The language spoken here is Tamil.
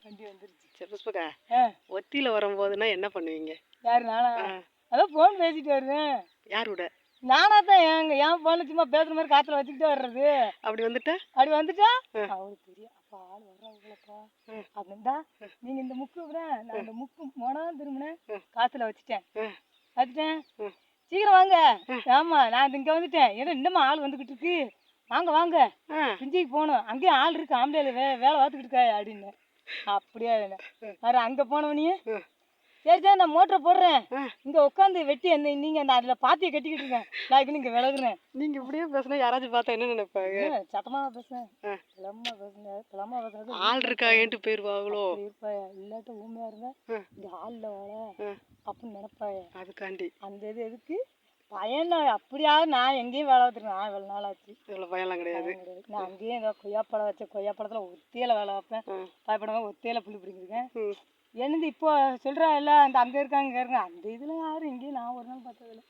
வண்டி வந்துருச்சு. சரி புஷ்பக்கா, ஆ ஒத்தியில வரும்போதுன்னா என்ன பண்ணுவீங்க? யாரு நானா? அதான் ஃபோன் பேசிட்டு வருவேன். யாரோட? நானா தான் என் ஃபோனில் சும்மா பேசுகிற மாதிரி காற்றுல வச்சுக்கிட்டே வர்றது. அப்படி வந்துட்டா அப்படி வந்துட்டா அவருக்கு தெரியும். அப்பா ஆள் வர்றாங்களப்பா அப்படின்டா. நீங்கள் இந்த முக்கு விட நான் அந்த முக்கு மொனம் திரும்பினேன், காற்றுல வச்சுட்டேன். சீக்கிரம் வாங்க. ஆமாம் நான் இங்கே வந்துட்டேன். ஏன்னா இன்னமும் ஆள் வந்துக்கிட்டு இருக்கு. வாங்க வாங்க பிஞ்சிக்கு போகணும். அங்கேயும் ஆள் இருக்கு, ஆம்பளையில் வேலை பார்த்துக்கிட்டு இருக்கா அப்படின்னு. அப்படியா வேறு அங்கே போனவனையே சரி சரி நான் மோட்டரை போடுறேன், இங்கே உட்காந்து வெட்டி அந்த நீங்கள் அந்த அதில் பாத்தியை கட்டிக்கிட்டு இருக்கேன், நான் இங்கே விலகுறேன். நீங்கள் இப்படியே பேசுனா யாராச்சும் பார்த்தா என்ன நினைப்பாங்க? சத்தமாக பேசுவேன், கிளம்பா பேசுறது ஆள் இருக்காங்கன்ட்டு போயிடுவாங்களோ? இருப்பாயா இல்லாட்ட ஊமையாக இருந்தால் இந்த ஆளில் வாழ அப்படின்னு நினைப்பாயா. அதுக்காண்டி அந்த எதுக்கு பயன் அப்படியாவது நான் எங்கேயும் வேலை பார்த்துருக்கேன். நான் இவ்வளோ நாள் ஆச்சு. இவ்வளோ பயம்லாம் கிடையாது. நான் அங்கேயும் ஏதோ கொய்யாப்பழம் வச்சேன், கொய்யாப்பழத்தில் ஒத்தையில் வேலை வைப்பேன், பயப்படாமல் ஒத்தையில் புள்ளி பிடிங்கிருக்கேன். என்னது இப்போ சொல்கிறா எல்லாம் அந்த அங்கே இருக்காங்க அந்த இதில் யாரும் இங்கேயும் நான் ஒரு நாள் பார்த்ததில்ல.